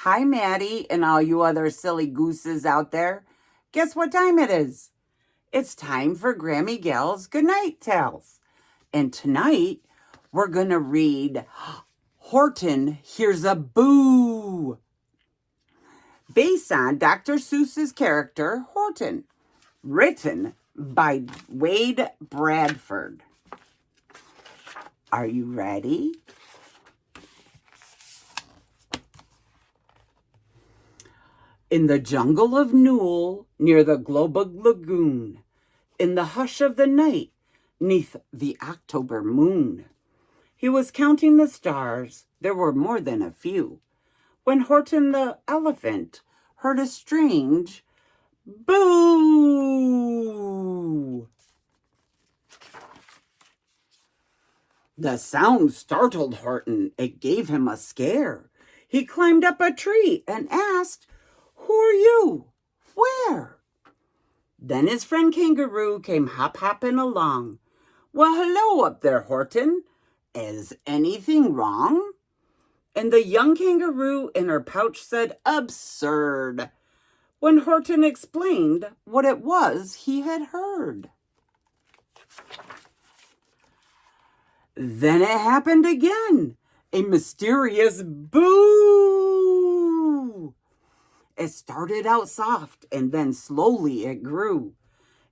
Hi, Maddie, and all you other silly gooses out there. Guess what time it is? It's time for Grammy Gal's Goodnight Tales. And tonight, we're going to read Horton Hears a Boo, based on Dr. Suess's character, Horton, written by Wade Bradford. Are you ready? In the jungle of Newell, near the Globug Lagoon, in the hush of the night, 'neath the October moon, he was counting the stars, there were more than a few, when Horton the elephant heard a strange boo. The sound startled Horton. It gave him a scare. He climbed up a tree and asked, "Who are you? Where?" Then his friend Kangaroo came hop-hopping along. "Well, hello up there, Horton. Is anything wrong?" And the young kangaroo in her pouch said, "Absurd," when Horton explained what it was he had heard. Then it happened again, a mysterious boo. It started out soft, and then slowly it grew,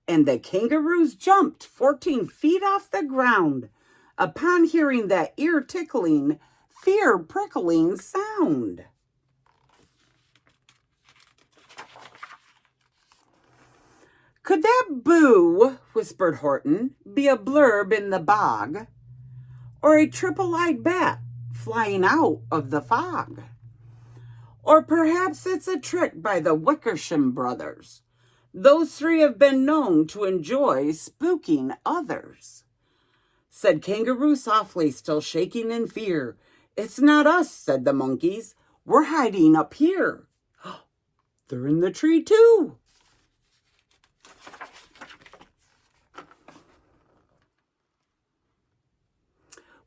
and the kangaroos jumped 14 feet off the ground upon hearing that ear-tickling, fear-prickling sound. "Could that boo," whispered Horton, "be a blurb in the bog, or a triple-eyed bat flying out of the fog? Or perhaps it's a trick by the Wickersham brothers. Those three have been known to enjoy spooking others," said Kangaroo softly, still shaking in fear. "It's not us," said the monkeys. "We're hiding up here." "They're in the tree too."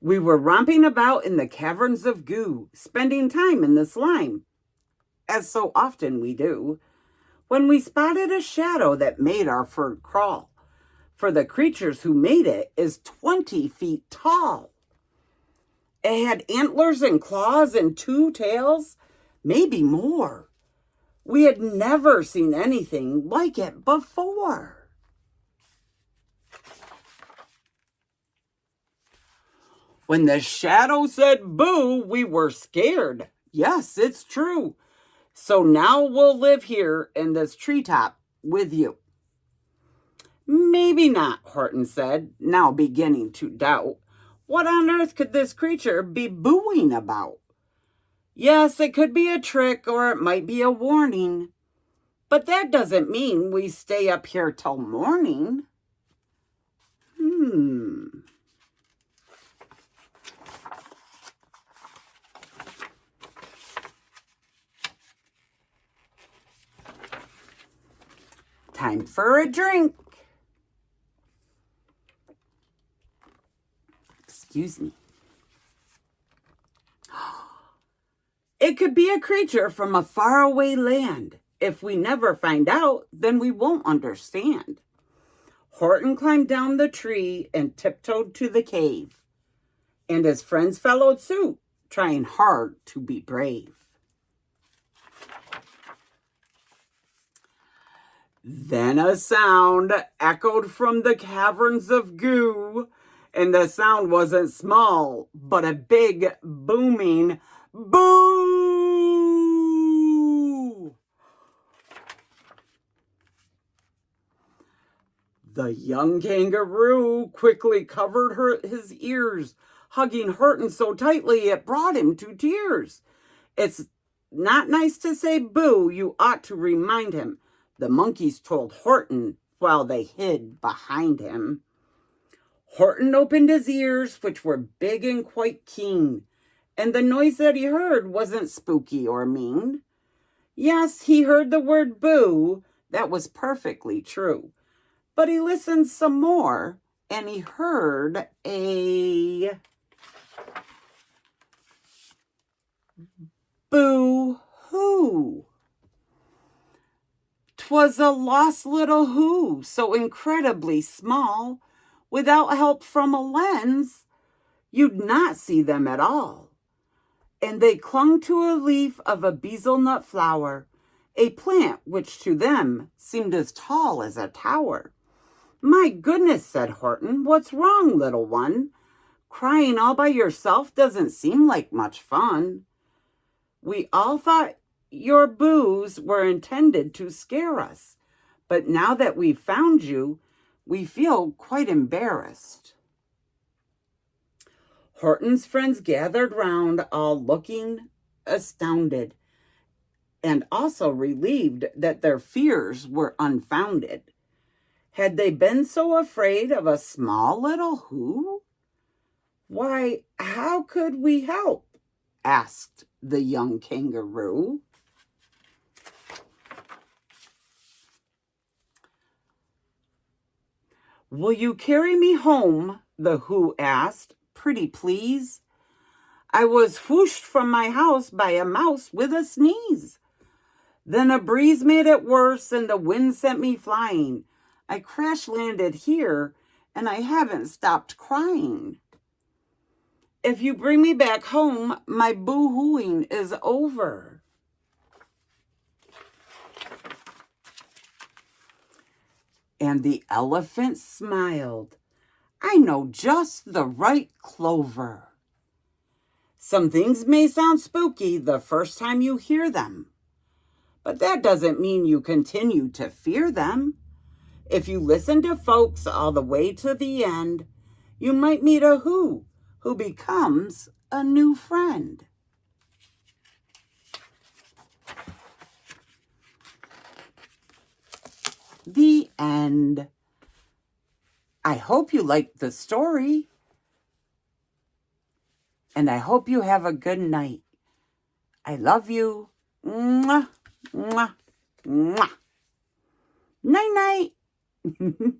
"We were romping about in the caverns of goo, spending time in the slime, as so often we do, when we spotted a shadow that made our fur crawl, for the creatures who made it is 20 feet tall. It had antlers and claws and 2 tails, maybe more. We had never seen anything like it before." When the shadow said boo, we were scared. Yes, it's true. So now we'll live here in this treetop with you. "Maybe not," Horton said, now beginning to doubt. What on earth could this creature be booing about? Yes, it could be a trick, or it might be a warning. But that doesn't mean we stay up here till morning. Time for a drink. Excuse me. It could be a creature from a faraway land. If we never find out, then we won't understand. Horton climbed down the tree and tiptoed to the cave, and his friends followed suit, trying hard to be brave. Then a sound echoed from the caverns of goo, and the sound wasn't small, but a big, booming boo! The young kangaroo quickly covered his ears, hugging Horton so tightly it brought him to tears. "It's not nice to say boo, you ought to remind him," the monkeys told Horton while they hid behind him. Horton opened his ears, which were big and quite keen, and the noise that he heard wasn't spooky or mean. Yes, he heard the word boo. That was perfectly true. But he listened some more, and he heard a boo-hoo. 'Twas a lost little who, so incredibly small, without help from a lens, you'd not see them at all. And they clung to a leaf of a bezelnut flower, a plant which to them seemed as tall as a tower. My goodness, said Horton, what's wrong, little one? Crying all by yourself doesn't seem like much fun. We all thought your boos were intended to scare us, but now that we've found you, we feel quite embarrassed. Horton's friends gathered round, all looking astounded, and also relieved that their fears were unfounded. Had they been so afraid of a small little who? Why, how could we help? Asked the young kangaroo. Will you carry me home? The who asked. Pretty please. I was whooshed from my house by a mouse with a sneeze. Then a breeze made it worse and the wind sent me flying. I crash landed here and I haven't stopped crying. If you bring me back home, my boo-hooing is over. And the elephant smiled. I know just the right clover. Some things may sound spooky the first time you hear them, but that doesn't mean you continue to fear them. If you listen to folks all the way to the end, you might meet a who becomes a new friend. The end. I hope you liked the story. And I hope you have a good night. I love you. Mwah, mwah, mwah. Night, night.